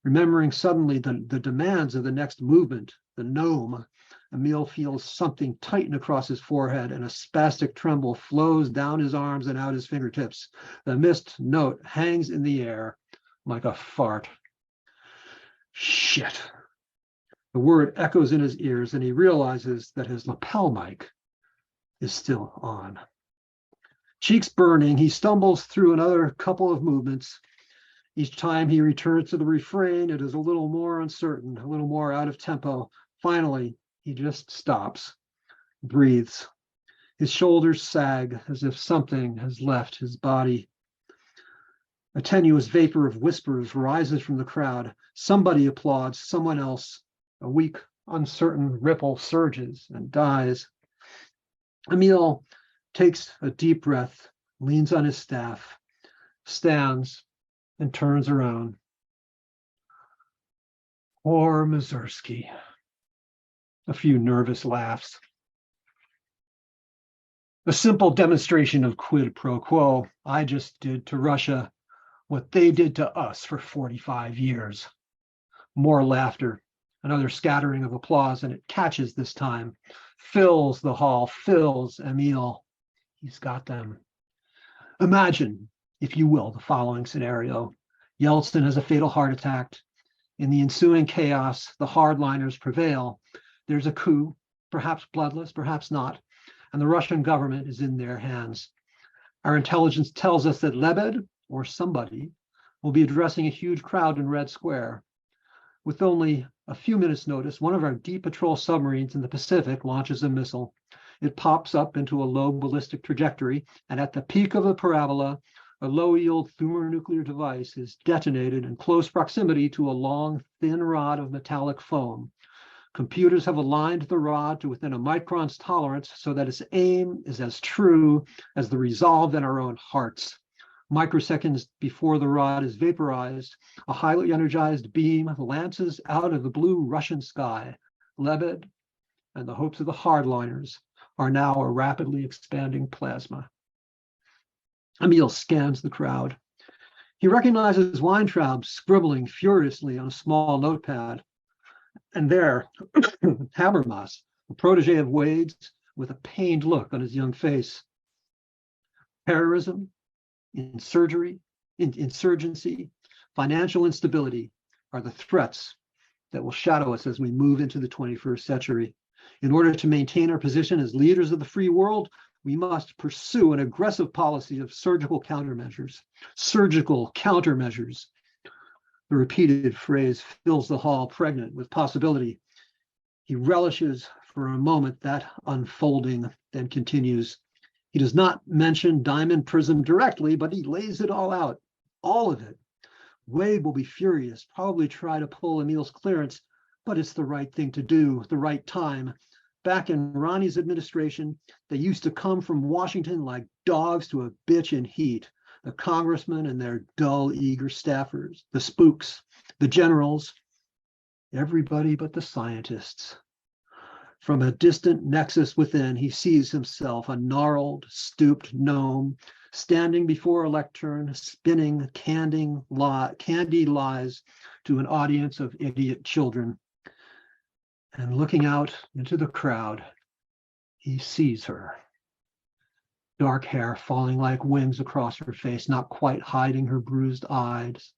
Remembering suddenly the demands of the next movement, the gnome, Emil feels something tighten across his forehead and a spastic tremble flows down his arms and out his fingertips. The missed note hangs in the air like a fart. Shit. The word echoes in his ears and he realizes that his lapel mic is still on. Cheeks burning, he stumbles through another couple of movements. Each time he returns to the refrain, it is a little more uncertain, a little more out of tempo. Finally, he just stops, breathes. His shoulders sag as if something has left his body. A tenuous vapor of whispers rises from the crowd. Somebody applauds, someone else. A weak, uncertain ripple surges and dies. Emil takes a deep breath, leans on his staff, stands, and turns around. Poor Mazursky. A few nervous laughs. A simple demonstration of quid pro quo. I just did to Russia what they did to us for 45 years. More laughter, another scattering of applause, and it catches this time, fills the hall, fills Emil. He's got them. Imagine, if you will, the following scenario. Yeltsin has a fatal heart attack. In the ensuing chaos, the hardliners prevail. There's a coup, perhaps bloodless, perhaps not, and the Russian government is in their hands. Our intelligence tells us that Lebed, or somebody, will be addressing a huge crowd in Red Square. With only a few minutes' notice, one of our deep patrol submarines in the Pacific launches a missile. It pops up into a low ballistic trajectory, and at the peak of the parabola, a low-yield thermonuclear device is detonated in close proximity to a long, thin rod of metallic foam. Computers have aligned the rod to within a micron's tolerance so that its aim is as true as the resolve in our own hearts. Microseconds before the rod is vaporized, a highly energized beam lances out of the blue Russian sky. Lebed and the hopes of the hardliners are now a rapidly expanding plasma. Emil scans the crowd. He recognizes Weintraub scribbling furiously on a small notepad. And there, Habermas, a protege of Wade's, with a pained look on his young face. Terrorism, insurgency, financial instability are the threats that will shadow us as we move into the 21st century. In order to maintain our position as leaders of the free world, we must pursue an aggressive policy of surgical countermeasures. Surgical countermeasures. The repeated phrase fills the hall pregnant with possibility. He relishes for a moment that unfolding, then continues. He does not mention Diamond Prism directly, but he lays it all out, all of it. Wade will be furious, probably try to pull Emil's clearance, but it's the right thing to do, the right time. Back in Ronnie's administration, they used to come from Washington like dogs to a bitch in heat. The congressmen and their dull, eager staffers, the spooks, the generals, everybody but the scientists. From a distant nexus within, he sees himself, a gnarled, stooped gnome, standing before a lectern, spinning candied lies to an audience of idiot children. And looking out into the crowd, he sees her. Dark hair falling like wings across her face, not quite hiding her bruised eyes.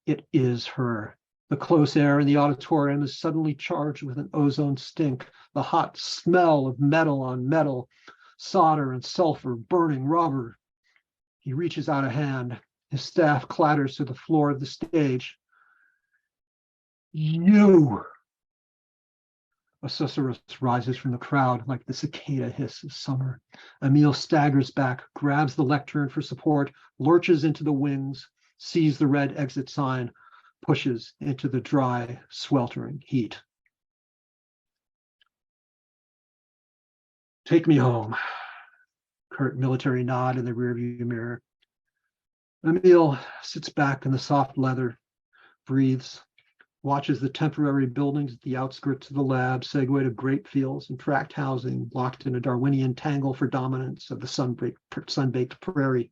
It is her. The close air in the auditorium is suddenly charged with an ozone stink, the hot smell of metal on metal, solder and sulfur, burning rubber. He reaches out a hand. His staff clatters to the floor of the stage. You! A susurrus rises from the crowd like the cicada hiss of summer. Emil staggers back, grabs the lectern for support, lurches into the wings, sees the red exit sign, pushes into the dry, sweltering heat. Take me home. Curt military nod in the rearview mirror. Emil sits back in the soft leather, breathes, watches the temporary buildings at the outskirts of the lab segue to grape fields and tract housing locked in a Darwinian tangle for dominance of the sun-baked prairie.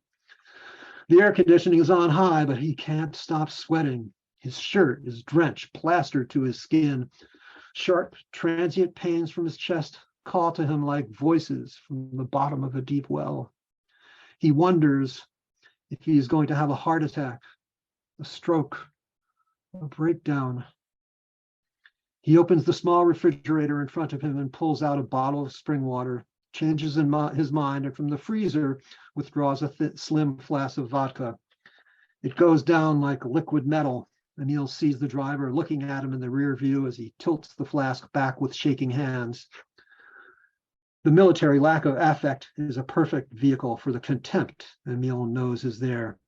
The air conditioning is on high, but he can't stop sweating. His shirt is drenched, plastered to his skin. Sharp, transient pains from his chest call to him like voices from the bottom of a deep well. He wonders if he is going to have a heart attack, a stroke, a breakdown. He opens the small refrigerator in front of him and pulls out a bottle of spring water, changes his mind, and from the freezer withdraws a slim flask of vodka. It goes down like liquid metal. Emil sees the driver looking at him in the rear view as he tilts the flask back with shaking hands. The military lack of affect is a perfect vehicle for the contempt Emil knows is there.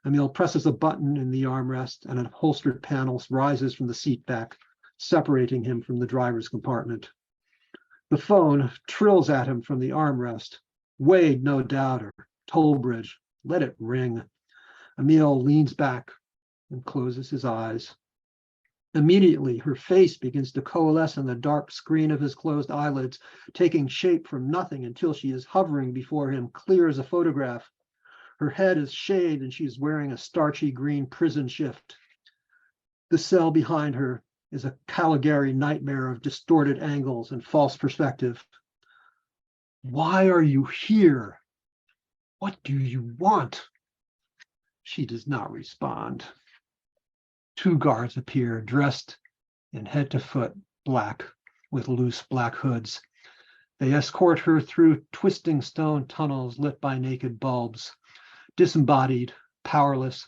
Emil presses a button in the armrest and an upholstered panel rises from the seat back, separating him from the driver's compartment. The phone trills at him from the armrest. Wade, no doubt, or Tollbridge. Let it ring. Emil leans back and closes his eyes. Immediately, her face begins to coalesce on the dark screen of his closed eyelids, taking shape from nothing until she is hovering before him, clear as a photograph. Her head is shaved and she is wearing a starchy green prison shift. The cell behind her is a Caligari nightmare of distorted angles and false perspective. Why are you here? What do you want? She does not respond. Two guards appear, dressed in head to foot black, with loose black hoods. They escort her through twisting stone tunnels lit by naked bulbs. Disembodied, powerless,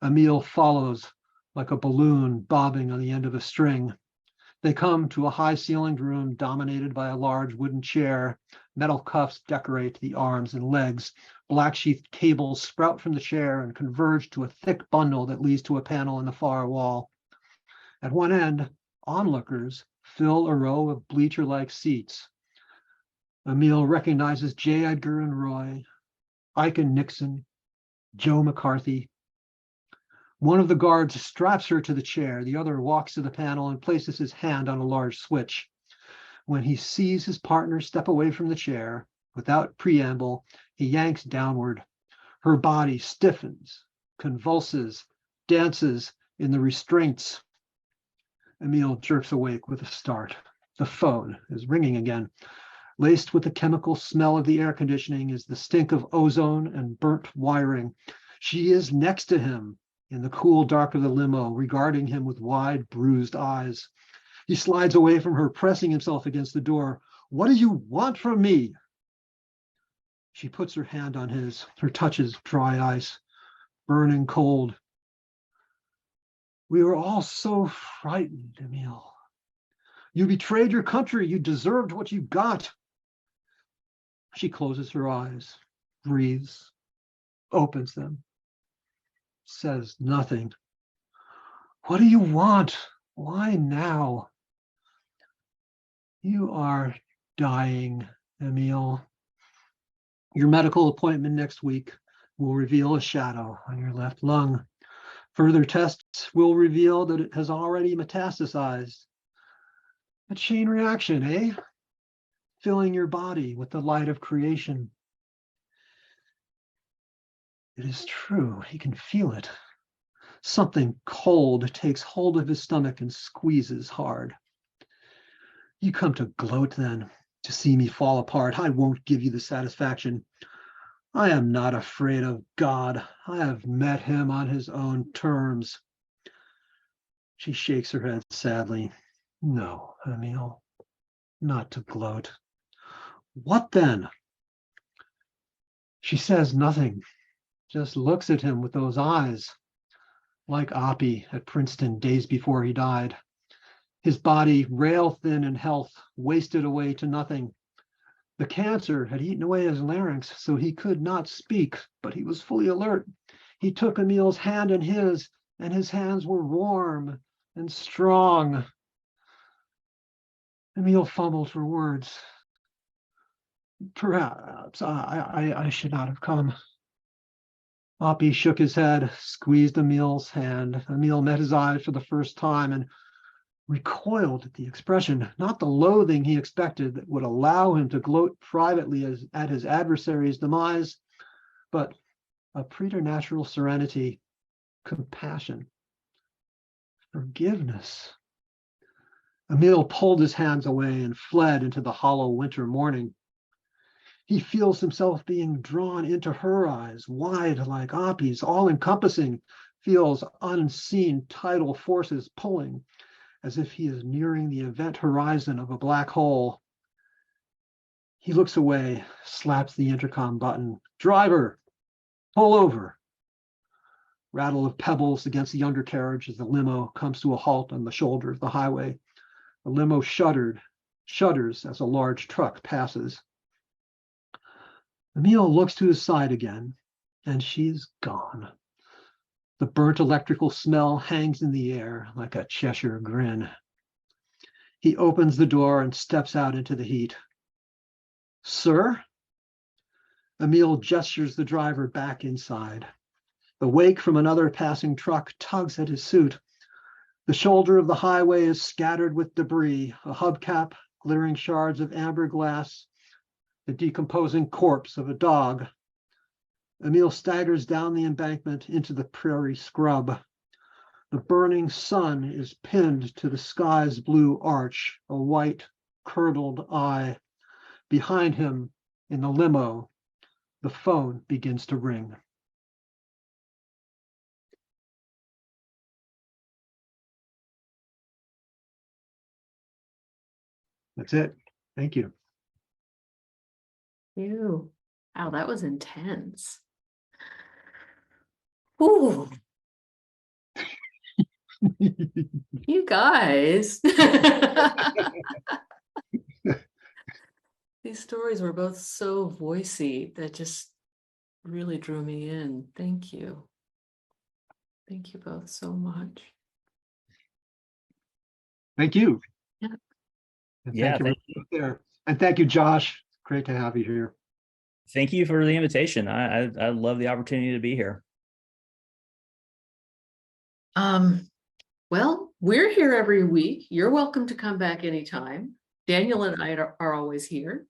Emil follows like a balloon bobbing on the end of a string. They come to a high-ceilinged room dominated by a large wooden chair. Metal cuffs decorate the arms and legs. Black-sheathed cables sprout from the chair and converge to a thick bundle that leads to a panel in the far wall. At one end, onlookers fill a row of bleacher-like seats. Emil recognizes J. Edgar and Roy, Ike and Nixon, Joe McCarthy. One of the guards straps her to the chair. The other walks to the panel and places his hand on a large switch. When he sees his partner step away from the chair, without preamble, he yanks downward. Her body stiffens, convulses, dances in the restraints. Emil jerks awake with a start. The phone is ringing again. Laced with the chemical smell of the air conditioning is the stink of ozone and burnt wiring. She is next to him in the cool dark of the limo, regarding him with wide, bruised eyes. He slides away from her, pressing himself against the door. What do you want from me? She puts her hand on his. Her touch is dry ice, burning cold. We were all so frightened, Emil. You betrayed your country. You deserved what you got. She closes her eyes, breathes, opens them, says nothing. What do you want? Why now? You are dying, Emil. Your medical appointment next week will reveal a shadow on your left lung. Further tests will reveal that it has already metastasized. A chain reaction, eh? Filling your body with the light of creation. It is true, he can feel it. Something cold takes hold of his stomach and squeezes hard. You come to gloat then, to see me fall apart. I won't give you the satisfaction. I am not afraid of God. I have met him on his own terms. She shakes her head sadly. No, Emil, not to gloat. What then? She says nothing, just looks at him with those eyes, like Oppie at Princeton days before he died. His body, rail thin in health, wasted away to nothing. The cancer had eaten away his larynx, so he could not speak, but he was fully alert. He took Emil's hand in his, and his hands were warm and strong. Emil fumbled for words. Perhaps I should not have come. Oppie shook his head, squeezed Emil's hand. Emil met his eyes for the first time and recoiled at the expression, not the loathing he expected that would allow him to gloat privately at his adversary's demise, but a preternatural serenity, compassion, forgiveness. Emil pulled his hands away and fled into the hollow winter morning. He feels himself being drawn into her eyes, wide like Oppie's, all-encompassing, feels unseen tidal forces pulling, as if he is nearing the event horizon of a black hole. He looks away, slaps the intercom button. Driver, pull over. Rattle of pebbles against the undercarriage as the limo comes to a halt on the shoulder of the highway. The limo shudders as a large truck passes. Emil looks to his side again, and she's gone. The burnt electrical smell hangs in the air like a Cheshire grin. He opens the door and steps out into the heat. Sir? Emil gestures the driver back inside. The wake from another passing truck tugs at his suit. The shoulder of the highway is scattered with debris, a hubcap, glittering shards of amber glass, the decomposing corpse of a dog. Emil staggers down the embankment into the prairie scrub. The burning sun is pinned to the sky's blue arch, a white, curdled eye. Behind him, in the limo, the phone begins to ring. That's it. Thank you. Ew. Wow, that was intense. Ooh, you guys. These stories were both so voicey that just really drew me in. Thank you. Thank you both so much. Thank you. Yeah. And Yeah, thank you there. And thank you, Josh. Great to have you here. Thank you for the invitation. I love the opportunity to be here. Well, we're here every week. You're welcome to come back anytime. Daniel and I are always here.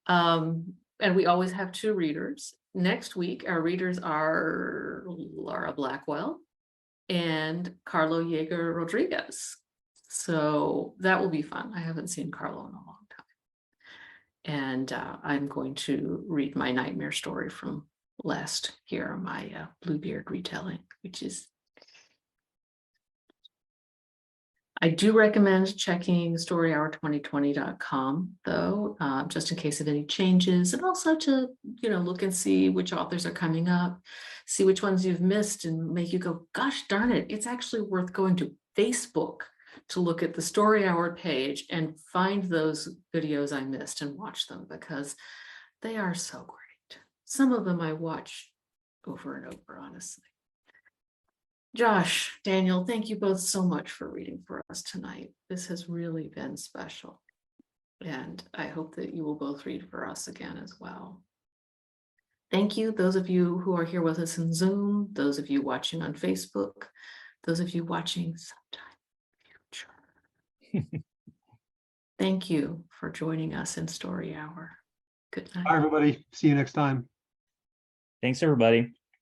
And we always have two readers. Next week, our readers are Laura Blackwell and Carlo Jaeger Rodriguez. So that will be fun. I haven't seen Carlo in a long time. And I'm going to read my nightmare story from last year, my Bluebeard retelling, which is, I do recommend checking storyhour2020.com though, just in case of any changes, and also to, look and see which authors are coming up, see which ones you've missed and make you go, gosh darn it, it's actually worth going to Facebook to look at the Story Hour page and find those videos I missed and watch them, because they are so great. Some of them I watch over and over, honestly. Josh, Daniel, thank you both so much for reading for us tonight. This has really been special. And I hope that you will both read for us again as well. Thank you, those of you who are here with us in Zoom, those of you watching on Facebook, those of you watching sometime in the future. Thank you for joining us in Story Hour. Good night. Bye, everybody. See you next time. Thanks, everybody.